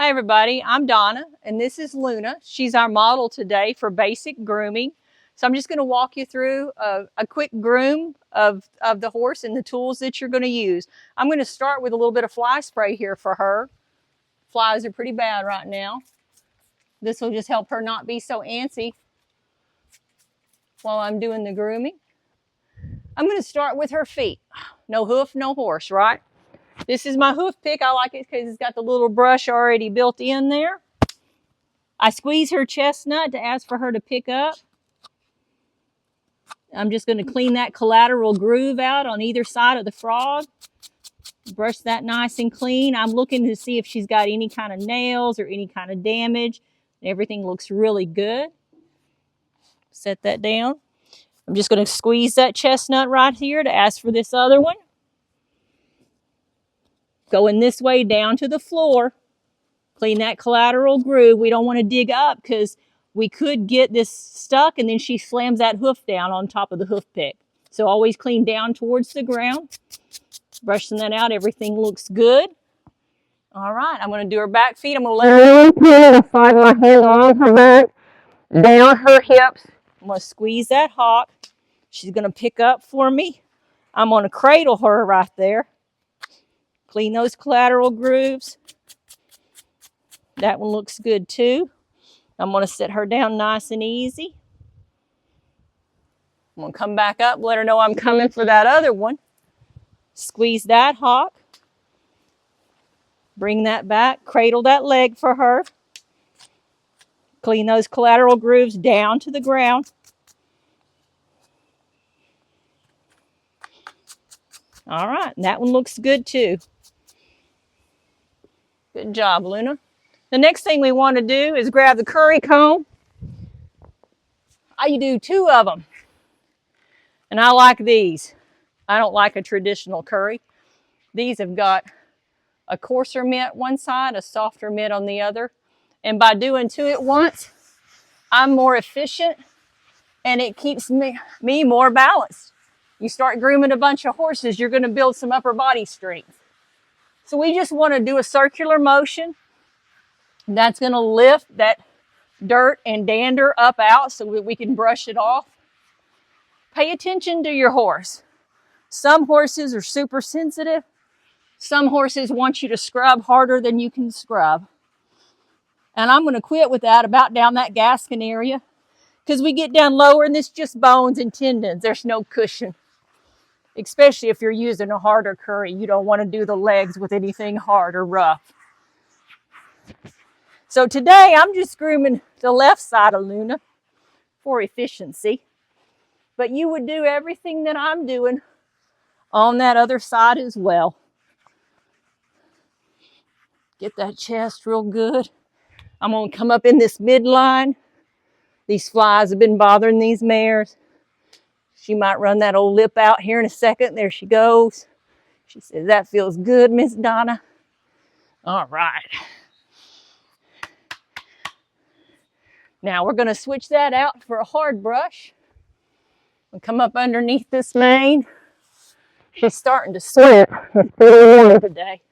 Hi everybody, I'm Donna and this is Luna. She's our model today for basic grooming. So I'm just going to walk you through a quick groom of the horse and the tools that you're going to use. I'm going to start with a little bit of fly spray here for her. Flies are pretty bad right now. This will just help her not be so antsy while I'm doing the grooming. I'm going to start with her feet. No hoof, no horse, right? This is my hoof pick. I like it because it's got the little brush already built in there. I squeeze her chestnut to ask for her to pick up. I'm just going to clean that collateral groove out on either side of the frog. Brush that nice and clean. I'm looking to see if she's got any kind of nails or any kind of damage. Everything looks really good. Set that down. I'm just going to squeeze that chestnut right here to ask for this other one. Going this way down to the floor. Clean that collateral groove. We don't want to dig up because we could get this stuck and then she slams that hoof down on top of the hoof pick. So always clean down towards the ground. Brushing that out. Everything looks good. All right, I'm going to do her back feet. I'm going to let her slide my hand along her back, down her hips. I'm going to squeeze that hock. She's going to pick up for me. I'm going to cradle her right there. Clean those collateral grooves. That one looks good too. I'm going to set her down nice and easy. I'm going to come back up, let her know I'm coming for that other one. Squeeze that hock. Bring that back, cradle that leg for her. Clean those collateral grooves down to the ground. All right, and that one looks good too. Good job, Luna. The next thing we want to do is grab the curry comb. I do 2 of them. And I like these. I don't like a traditional curry. These have got a coarser mitt one side, a softer mitt on the other. And by doing 2 at once, I'm more efficient and it keeps me more balanced. You start grooming a bunch of horses, you're going to build some upper body strength. So we just want to do a circular motion. That's going to lift that dirt and dander up out so that we can brush it off. Pay attention to your horse. Some horses are super sensitive. Some horses want you to scrub harder than you can scrub. And I'm going to quit with that about down that gaskin area because we get down lower and it's just bones and tendons. There's no cushion. Especially if you're using a harder curry. You don't want to do the legs with anything hard or rough. So today I'm just grooming the left side of Luna for efficiency. But you would do everything that I'm doing on that other side as well. Get that chest real good. I'm going to come up in this midline. These flies have been bothering these mares. She might run that old lip out here in a second. There she goes. She says, that feels good, Miss Donna. All right. Now we're going to switch that out for a hard brush. We'll come up underneath this mane. She's starting to sweat. It's pretty warm today.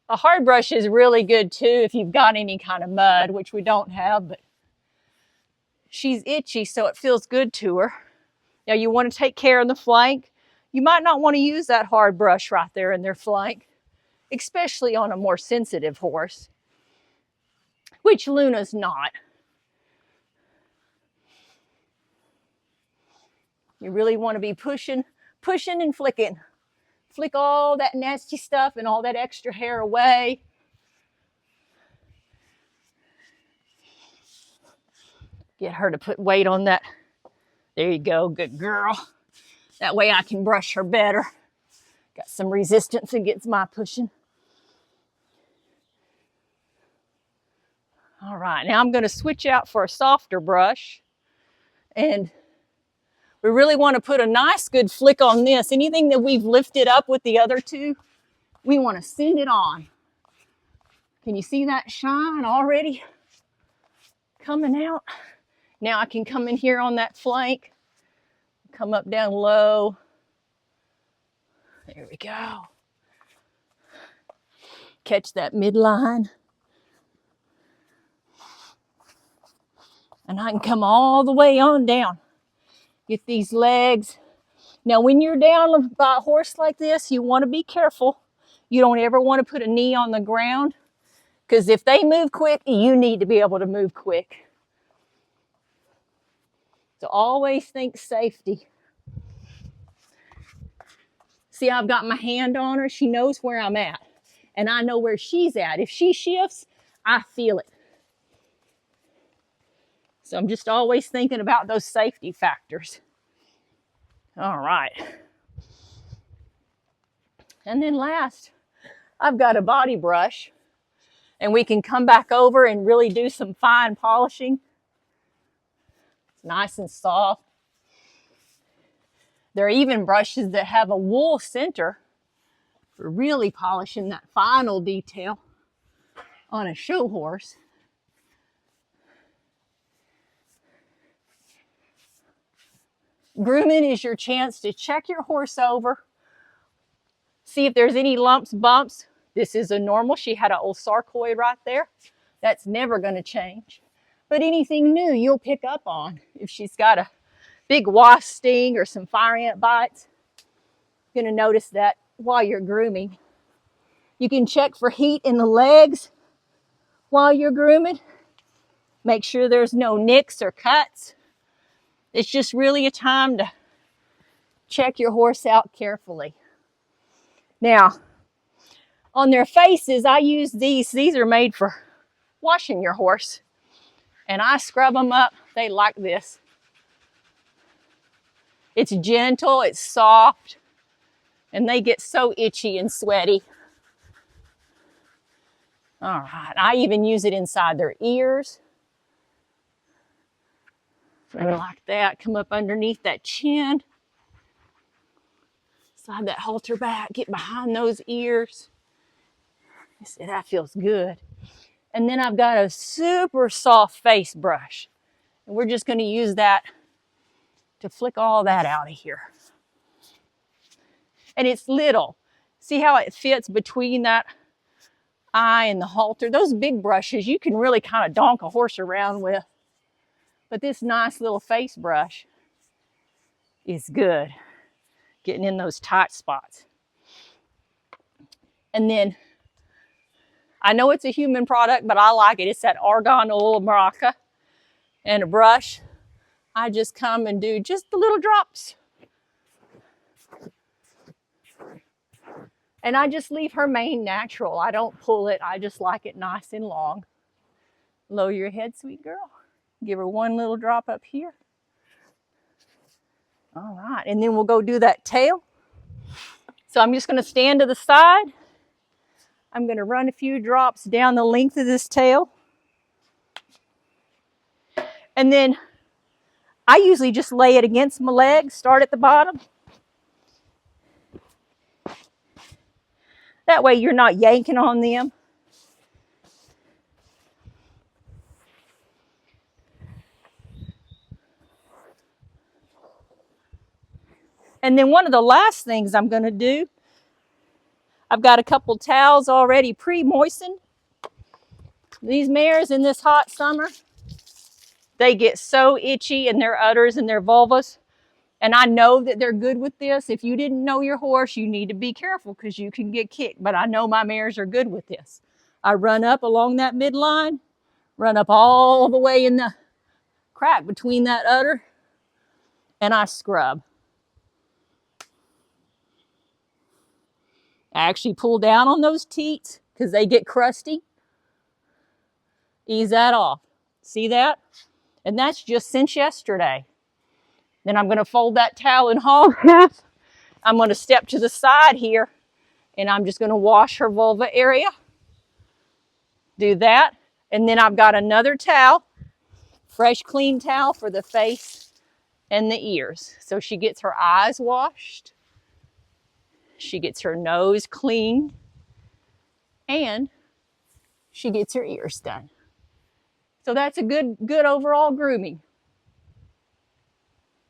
A hard brush is really good too if you've got any kind of mud, which we don't have, but she's itchy, so it feels good to her. Now you want to take care of the flank. You might not want to use that hard brush right there in their flank, especially on a more sensitive horse, which Luna's not. You really want to be pushing and flicking. Flick all that nasty stuff and all that extra hair away. Get her to put weight on that. There you go, good girl. That way I can brush her better. Got some resistance against my pushing. All right, now I'm going to switch out for a softer brush. And we really want to put a nice good flick on this. Anything that we've lifted up with the other 2, we want to send it on. Can you see that shine already coming out? Now I can come in here on that flank, come up down low. There we go. Catch that midline. And I can come all the way on down. Get these legs. Now, when you're down by a horse like this, you want to be careful. You don't ever want to put a knee on the ground, because if they move quick, you need to be able to move quick. So always think safety. See, I've got my hand on her. She knows where I'm at, and I know where she's at. If she shifts, I feel it. So I'm just always thinking about those safety factors. All right. And then last, I've got a body brush, and we can come back over and really do some fine polishing. It's nice and soft. There are even brushes that have a wool center for really polishing that final detail on a show horse. Grooming is your chance to check your horse over, see if there's any lumps, bumps. This is a normal. She had an old sarcoid right there. That's never going to change. But anything new you'll pick up on. If she's got a big wasp sting or some fire ant bites, you're going to notice that while you're grooming. You can check for heat in the legs while you're grooming. Make sure there's no nicks or cuts. It's just really a time to check your horse out carefully. Now, on their faces, I use these. These are made for washing your horse. And I scrub them up. They like this. It's gentle, it's soft, and they get so itchy and sweaty. All right, I even use it inside their ears. Like that, come up underneath that chin. Slide that halter back, get behind those ears. You see, that feels good. And then I've got a super soft face brush. And we're just going to use that to flick all that out of here. And it's little. See how it fits between that eye and the halter? Those big brushes you can really kind of donk a horse around with. But this nice little face brush is good, getting in those tight spots. And then, I know it's a human product, but I like it. It's that Argan Oil maraca. And a brush. I just come and do just the little drops. And I just leave her mane natural. I don't pull it. I just like it nice and long. Lower your head, sweet girl. Give her one little drop up here. All right, and then we'll go do that tail. So I'm just going to stand to the side. I'm going to run a few drops down the length of this tail. And then I usually just lay it against my leg, start at the bottom. That way you're not yanking on them. And then one of the last things I'm going to do, I've got a couple towels already pre-moistened. These mares in this hot summer, they get so itchy in their udders and their vulvas. And I know that they're good with this. If you didn't know your horse, you need to be careful because you can get kicked. But I know my mares are good with this. I run up along that midline, run up all the way in the crack between that udder, and I scrub. I actually pull down on those teats because they get crusty. Ease that off. See that? And that's just since yesterday. Then I'm going to fold that towel in half. I'm going to step to the side here, and I'm just going to wash her vulva area. Do that. And then I've got another towel, fresh, clean towel for the face and the ears. So she gets her eyes washed. She gets her nose clean. And she gets her ears done. So that's a good overall grooming.